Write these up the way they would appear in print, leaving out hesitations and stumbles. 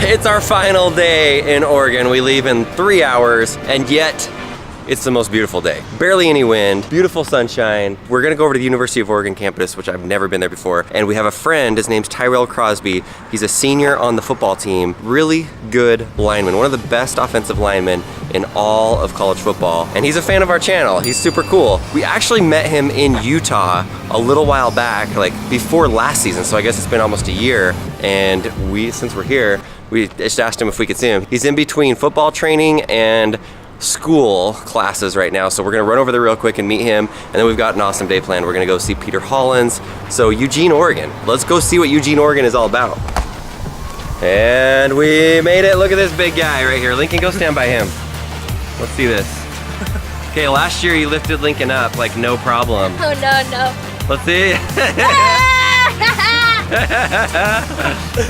It's our final day in Oregon. We leave in 3 hours, and yet it's the most beautiful day. Barely any wind, beautiful sunshine. We're gonna go over to the University of Oregon campus, which I've never been there before, and we have a friend, his name's Tyrell Crosby. He's a senior on the football team, really good lineman, one of the best offensive linemen in all of college football, and he's a fan of our channel. He's super cool. We actually met him in Utah a little while back, like before last season, so I guess it's been almost a year, and since we're here, we just asked him if we could see him. He's in between football training and school classes right now, so we're gonna run over there real quick and meet him, and then we've got an awesome day planned. We're gonna go see Peter Hollins. So Eugene, Oregon. Let's go see what Eugene, Oregon is all about. And we made it. Look at this big guy right here. Lincoln, go stand by him. Let's see this. Okay, last year you lifted Lincoln up like no problem. Oh no. Let's see.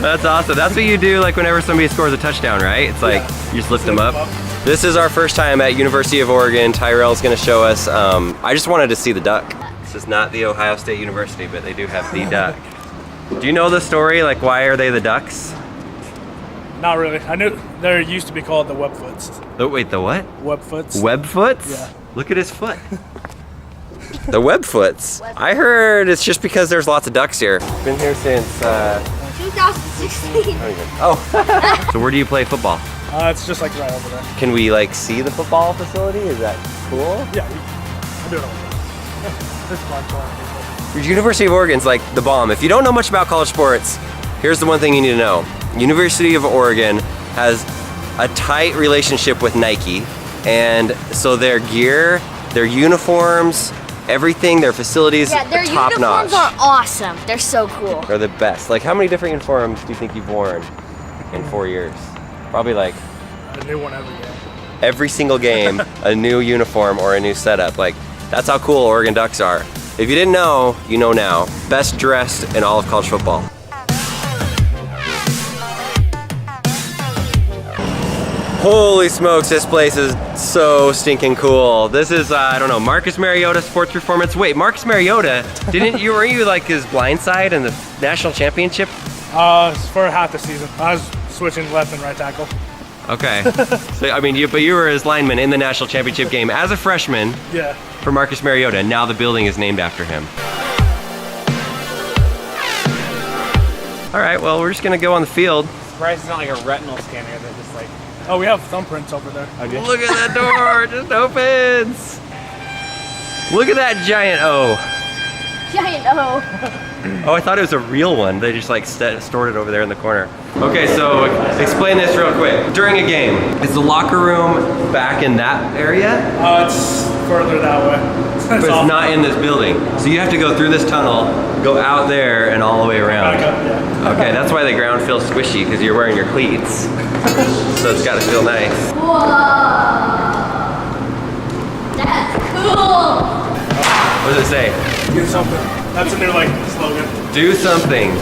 That's awesome. That's what you do like whenever somebody scores a touchdown, right? It's like you just lift them up. This is our first time at University of Oregon. Tyrell's gonna show us. I just wanted to see the duck. This is not the Ohio State University, but they do have the duck. Do you know the story? Like, why are they the ducks? Not really. I knew there used to be called the Webfoots. Oh, wait, the what? Webfoots. Webfoots? Yeah. Look at his foot. The Webfoots. I heard it's just because there's lots of ducks here. Been here since 2016. Oh. So where do you play football? It's just like right over there. Can we like see the football facility? Is that cool? Yeah, I do it all the time. It's fun. University of Oregon's like the bomb. If you don't know much about college sports, here's the one thing you need to know. University of Oregon has a tight relationship with Nike, and so their gear, their uniforms, everything, their facilities, Yeah, their top notch. uniforms are awesome. They're so cool. They're the best. Like, how many different uniforms do you think you've worn in 4 years? Probably like A new one every day. every single game, a new uniform or a new setup. Like, that's how cool Oregon Ducks are. If you didn't know, you know now. Best dressed in all of college football. Holy smokes, this place is so stinking cool. This is, I don't know, Marcus Mariota Sports Performance. Wait, Marcus Mariota, were you like his blindside in the national championship? For half the season. I was switching left and right tackle. Okay. So, I mean, you were his lineman in the national championship game as a freshman. Yeah. For Marcus Mariota, and now the building is named after him. All right, well, we're just gonna go on the field. Surprised it's not like a retinal scanner. They're just like, Oh, we have thumbprints over there. Look at that door, it just opens. Look at that giant O. Giant O. Oh, I thought it was a real one. They just like stored it over there in the corner. Okay, so explain this real quick. During a game, is the locker room back in that area? It's further that way. But it's not in this building. So you have to go through this tunnel, go out there, and all the way around. Back up, yeah. Okay, that's why the ground feels squishy, because you're wearing your cleats. So it's gotta feel nice. Whoa. That's cool. What does it say? Do something. That's a new like slogan. Do something.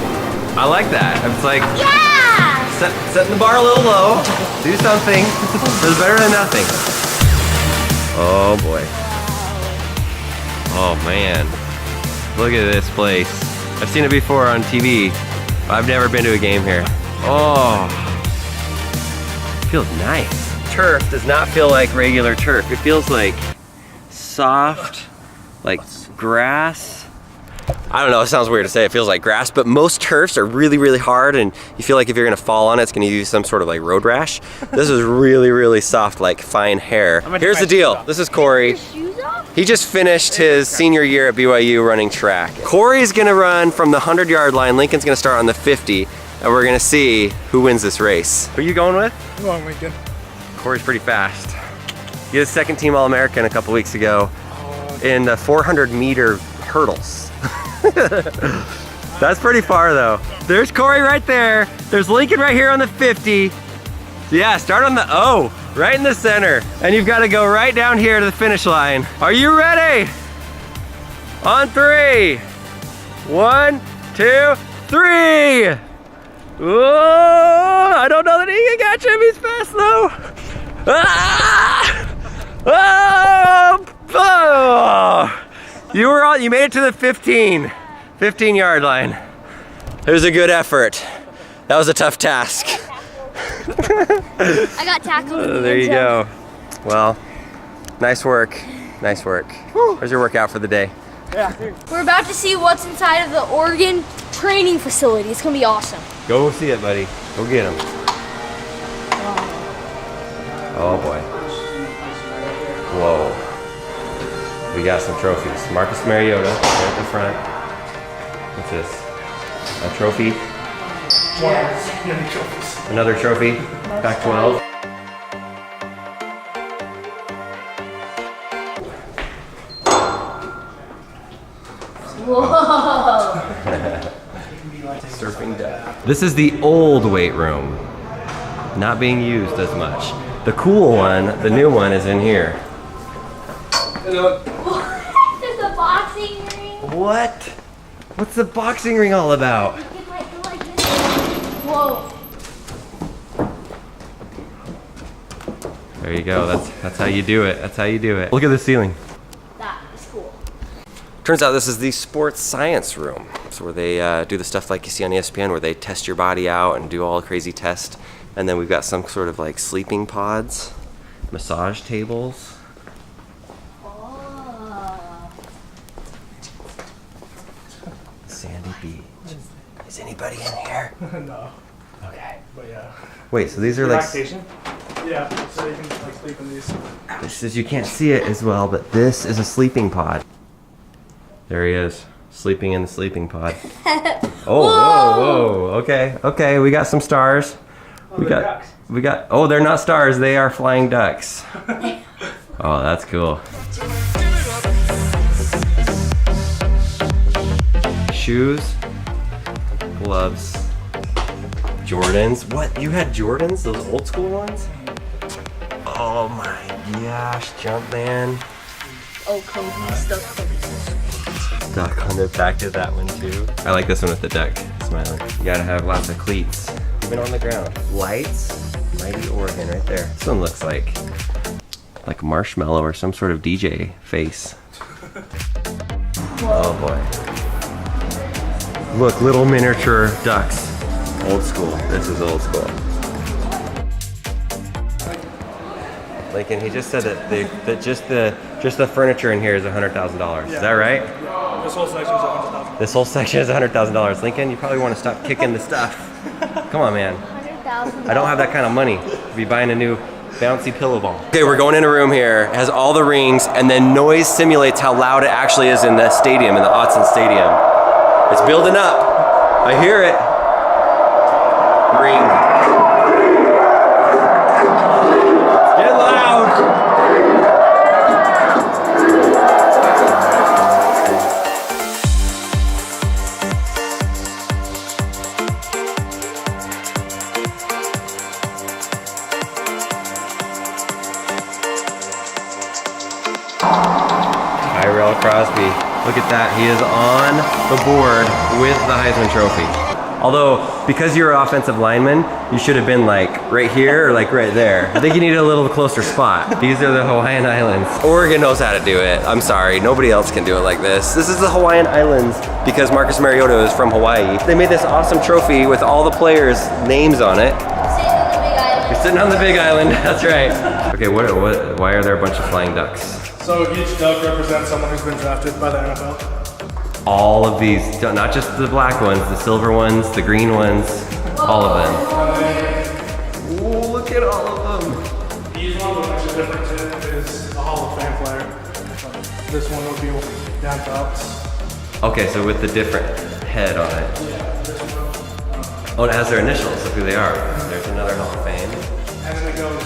I like that. It's like Yeah. setting the bar a little low. Do something. It's better than nothing. Oh boy. Oh man. Look at this place. I've seen it before on TV. I've never been to a game here. Oh. Feels nice. Turf does not feel like regular turf. It feels like soft, like grass. I don't know, it sounds weird to say it feels like grass, but most turfs are really, really hard, and you feel like if you're gonna fall on it, it's gonna give you some sort of like road rash. This is really, really soft, like fine hair. Here's the deal. This is Corey. Shoes off? He just finished his senior year at BYU running track. Corey's gonna run from the 100-yard line. Lincoln's gonna start on the 50, and we're gonna see who wins this race. Who are you going with? Come on, Lincoln. Corey's pretty fast. He was second team All-American a couple weeks ago in the 400-meter hurdles. That's pretty far though. There's Corey right there. There's Lincoln right here on the 50. Yeah, start on the O, right in the center. And you've got to go right down here to the finish line. Are you ready? On 3. 1, 2, 3. Whoa, I don't know that he can catch him. He's fast though. Ah! Oh! You made it to the 15-yard line. It was a good effort. That was a tough task. I got tackled. In the There end you zone. go. Well, nice work. Nice work. There's your workout for the day. We're about to see what's inside of the Oregon training facility. It's gonna be awesome. Go see it, buddy. Go get him. Oh boy. Whoa. We got some trophies. Marcus Mariota right at the front. What's this? A trophy? Another trophy? Pac-12. Whoa. Surfing deck. This is the old weight room. Not being used as much. The cool one, the new one, is in here. There's a boxing ring. What? What's the boxing ring all about? It might go like this. Whoa. There you go. That's how you do it. That's how you do it. Look at the ceiling. That is cool. Turns out this is the sports science room. So where they do the stuff like you see on ESPN where they test your body out and do all the crazy tests. And then we've got some sort of like sleeping pods, massage tables. Oh. Sandy Beach. Is anybody in here? No, Okay. but yeah. Wait, so these are like, Relaxation? Yeah, so you can like sleep in these. this is, you can't see it as well, but this is a sleeping pod. There he is, sleeping in the sleeping pod. Oh, whoa, whoa, okay, okay, we got some stars. They're ducks. Oh, they're not stars, they are flying ducks. Oh, that's cool. Shoes, gloves, Jordans. What, you had Jordans, those old school ones? Oh my gosh, Jumpman. Oh, Kobe stuff. Duck on the back of that one too. I like this one with the duck smiling. You gotta have lots of cleats. Even on the ground. Lights, Mighty Oregon right there. This one looks like Marshmallow or some sort of DJ face. Oh boy. Look, little miniature ducks. Old school. This is old school. Lincoln, he just said that just the furniture in here is $100,000. Is that right? This whole section is $100,000. This whole section is $100,000. Lincoln, you probably want to stop kicking the stuff. Come on, man. $100,000. I don't have that kind of money to be buying a new bouncy pillow ball. Okay, we're going in a room here. It has all the rings, and then noise simulates how loud it actually is in the stadium, in the Autzen Stadium. It's building up. I hear it. Ring. Get loud. Tyrell Crosby. Look at that. He is on the board with the Heisman Trophy. Although, because you're an offensive lineman, you should have been like right here or like right there. I think you need a little closer spot. These are the Hawaiian Islands. Oregon knows how to do it. I'm sorry, nobody else can do it like this. This is the Hawaiian Islands because Marcus Mariota is from Hawaii. They made this awesome trophy with all the players' names on it. You're sitting on the big island, that's right. Okay, why are there a bunch of flying ducks? So each duck represents someone who's been drafted by the NFL. All of these, not just the black ones, the silver ones, the green ones, all of them. Ooh, look at all of them. Each one with a different tip is a Hall of Fame player. This one would be Dan Phelps. Okay, so with the different head on it. Oh, it has their initials of who they are. There's another Hall of Fame. And then it goes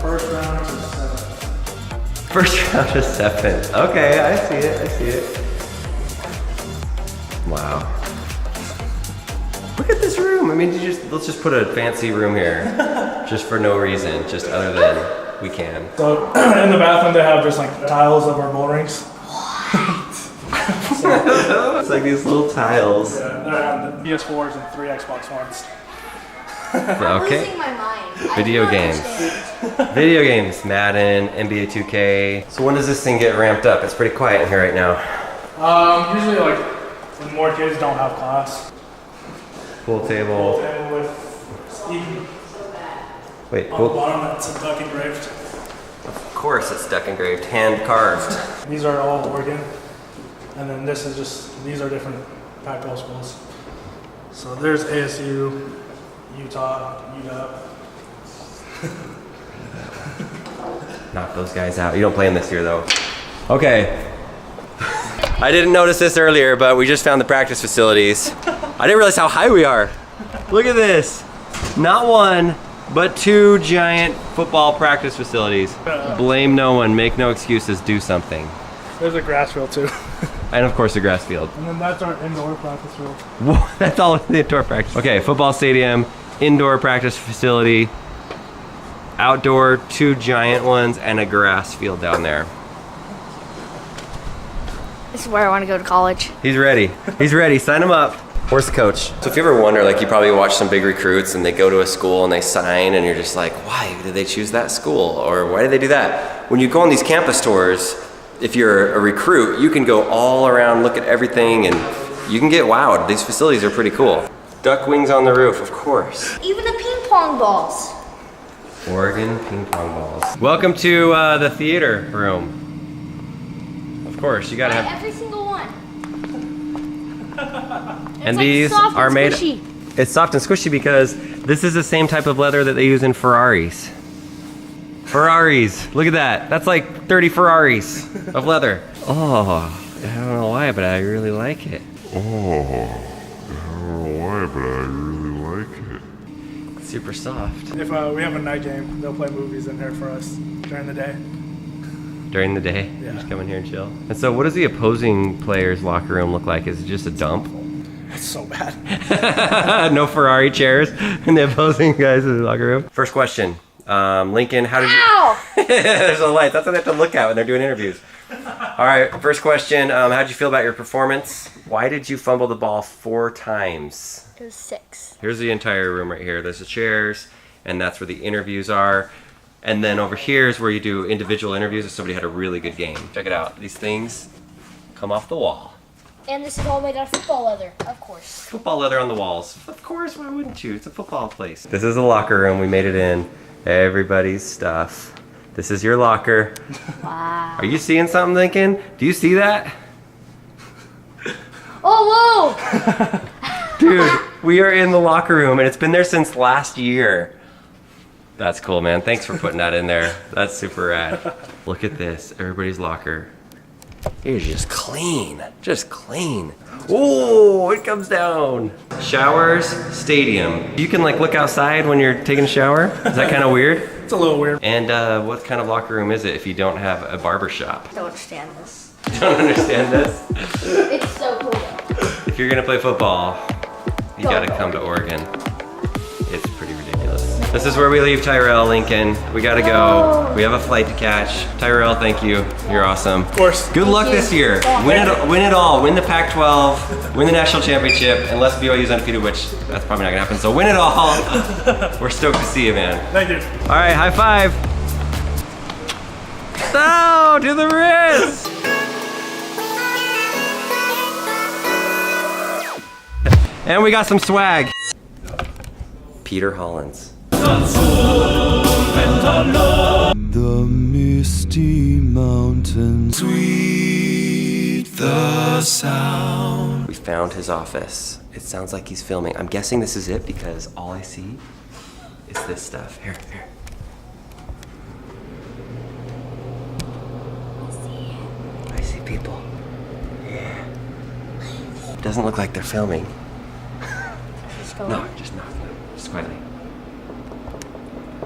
first round to 7. First round to 7. Okay, I see it, I see it. Wow. Look at this room. I mean, let's just put a fancy room here, just for no reason, just other than we can. So in the bathroom they have just like tiles of our bull rings. It's like these little tiles. Yeah, they're on the PS4s and 3 Xbox Ones. Okay. Losing my mind. Video games. Video games. Madden, NBA 2K. So when does this thing get ramped up? It's pretty quiet in here right now. Usually like when more kids don't have class. Pool table. And with Steve. Wait, On the bottom, that's a duck engraved. of course it's duck engraved, hand carved. These are all Oregon. And then this is these are different Pac-12 schools. So there's ASU, Utah, UW. Knock those guys out. You don't play them this year though. Okay. I didn't notice this earlier, but we just found the practice facilities. I didn't realize how high we are. Look at this. Not one, but 2 giant football practice facilities. Blame no one, make no excuses, do something. There's a grass field too. And of course, a grass field. And then that's our indoor practice field. Whoa, that's all in the indoor practice. Okay, football stadium, indoor practice facility, outdoor, 2 giant ones, and a grass field down there. This is where I want to go to college. He's ready. He's ready. Sign him up. Where's the coach? So if you ever wonder, like you probably watch some big recruits and they go to a school and they sign and you're just like, why did they choose that school? Or why did they do that? When you go on these campus tours, if you're a recruit, you can go all around, look at everything, and you can get wowed. These facilities are pretty cool. Duck wings on the roof, of course. Even the ping pong balls. Oregon ping pong balls. Welcome to the theater room. Of course, you gotta have. Every single one. And like these soft and are made. squishy. It's soft and squishy because this is the same type of leather that they use in Ferraris. Ferraris, look at that. That's like 30 Ferraris of leather. Oh, I don't know why, but I really like it. Super soft. If we have a night game, they'll play movies in here for us during the day. During the day, Yeah. just come in here and chill. And so what does the opposing players' locker room look like? Is it just a dump? It's so bad. No Ferrari chairs in the opposing guys' locker room? First question. Lincoln, how did you... Ow! There's a light. That's what they have to look at when they're doing interviews. All right, first question. How did you feel about your performance? Why did you fumble the ball 4 times? It was 6. Here's the entire room right here. There's the chairs, and that's where the interviews are. And then over here is where you do individual interviews if somebody had a really good game. Check it out. These things come off the wall. And this is all made out of football leather, of course. Football leather on the walls. Of course, why wouldn't you? It's a football place. This is the locker room. We made it in. Everybody's stuff. This is your locker. Wow. Are you seeing something, Lincoln? Do you see that? Oh, whoa! Dude, we are in the locker room and it's been there since last year. That's cool, man. Thanks for putting that in there. That's super rad. Look at this, everybody's locker. It's just clean, just clean. Oh, it comes down. Showers, stadium. You can like look outside when you're taking a shower. Is that kind of weird? It's a little weird. And what kind of locker room is it if you don't have a barber shop? I don't understand this. You don't understand this? It's so cool though. If you're gonna play football, you gotta come to Oregon. It's pretty ridiculous. This is where we leave Tyrell, Lincoln. We gotta go. We have a flight to catch. Tyrell, thank you. You're awesome. Of course. Good luck you. this year. Win it all. Win the Pac-12. Win the national championship. Unless BYU's undefeated, which that's probably not gonna happen. So win it all. We're stoked to see you, man. Thank you. All right, high five. No, to the wrist. And we got some swag. Peter Hollins. The misty mountains, sweet the sound. We found his office. It sounds like he's filming. I'm guessing this is it because all I see is this stuff. Here. I see people. Yeah. Doesn't look like they're filming. No, just knock. Just quietly.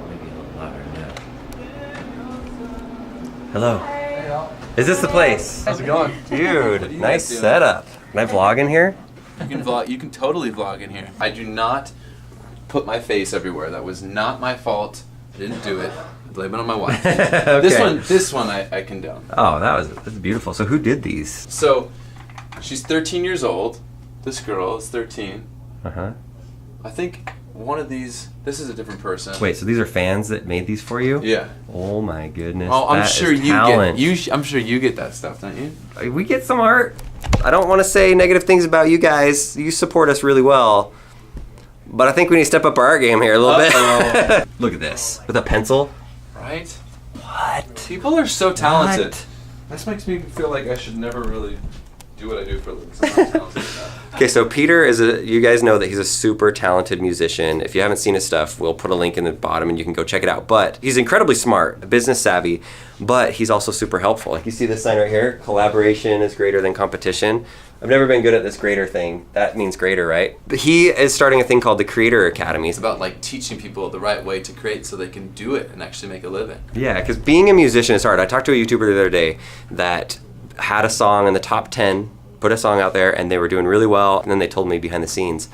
Maybe a little louder than that. Hello. Is this the place? How's it going? Dude, you nice guys doing? setup. Can I vlog in here? You can vlog. You can totally vlog in here. I do not put my face everywhere. That was not my fault. I didn't do it. I blame it on my wife. Okay. This one I condone. Oh, that's beautiful. So who did these? So, she's 13 years old. This girl is 13. Uh-huh. I think one of these. This is a different person. Wait, so these are fans that made these for you? Yeah. Oh my goodness. Oh, I'm that sure is you talent. get. I'm sure you get that stuff, don't you? We get some art. I don't want to say negative things about you guys. You support us really well. But I think we need to step up our art game here a little bit. Look at this. With a pencil. Right? What? People are so talented. What? This makes me feel like I should never really do what I do for a living. 'Cause I'm not talented enough. Okay, so Peter you guys know that he's a super talented musician. If you haven't seen his stuff, we'll put a link in the bottom and you can go check it out. But he's incredibly smart, business savvy, but he's also super helpful. Like you see this sign right here, collaboration is greater than competition. I've never been good at this greater thing. That means greater, right? But he is starting a thing called the Creator Academy. It's about like teaching people the right way to create so they can do it and actually make a living. Yeah, because being a musician is hard. I talked to a YouTuber the other day that had a song in the top 10, put a song out there, and they were doing really well. And then they told me behind the scenes,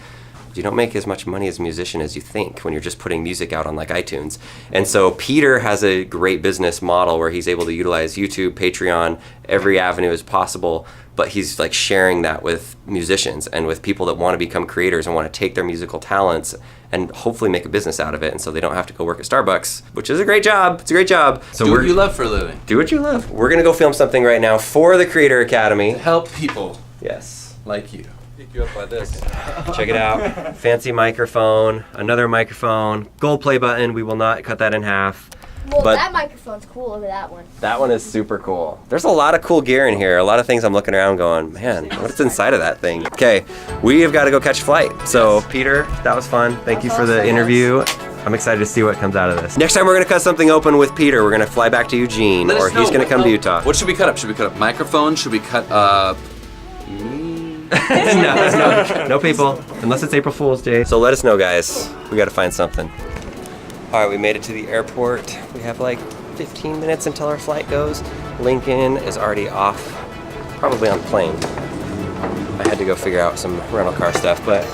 you don't make as much money as a musician as you think when you're just putting music out on like iTunes. And so Peter has a great business model where he's able to utilize YouTube, Patreon, every avenue as possible, but he's like sharing that with musicians and with people that want to become creators and want to take their musical talents and hopefully make a business out of it, and so they don't have to go work at Starbucks, which is a great job. It's a great job. So Do what you love for a living. Do what you love. We're gonna go film something right now for the Creator Academy. Help people Yes. like you. Pick you up by this. Check it out. Fancy microphone, another microphone, gold play button. We will not cut that in half. Well, But- that microphone's cool. Look at that one. That one is super cool. There's a lot of cool gear in here. A lot of things I'm looking around going, man, what's inside of that thing? Okay, we have got to go catch a flight. So, Peter, that was fun. Thank you for the interview. I'm excited to see what comes out of this. Next time we're gonna cut something open with Peter. We're gonna fly back to Eugene, Let or us know he's gonna come to Utah. What should we cut up? Should we cut up microphones? Should we cut up... No people, unless it's April Fool's Day. So let us know, guys. We gotta find something. All right, we made it to the airport. We have like 15 minutes until our flight goes. Lincoln is already off, probably on the plane. I had to go figure out some rental car stuff, but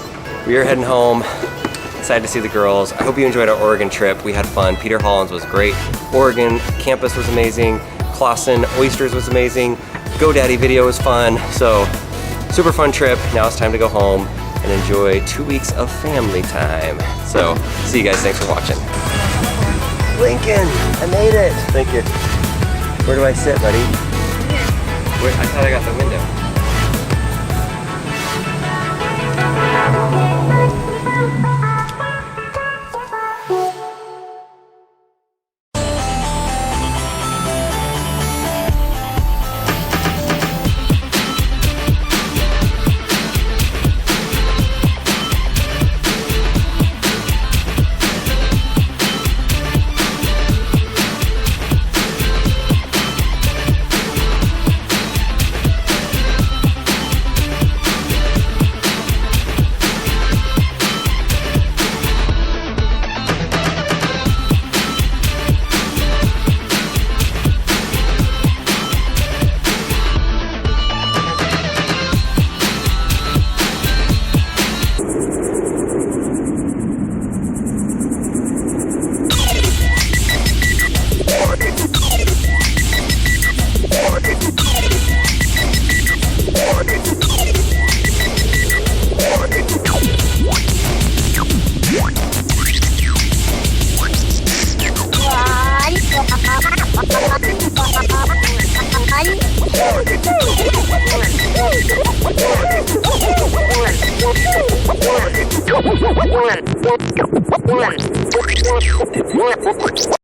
we are heading home. Excited to see the girls. I hope you enjoyed our Oregon trip. We had fun. Peter Hollins was great. Oregon campus was amazing. Clawson Oysters was amazing. GoDaddy video was fun. So super fun trip. Now it's time to go home and enjoy 2 weeks of family time. So see you guys. Thanks for watching. Lincoln, I made it. Thank you. Where do I sit, buddy? Wait, I thought I got the window. One.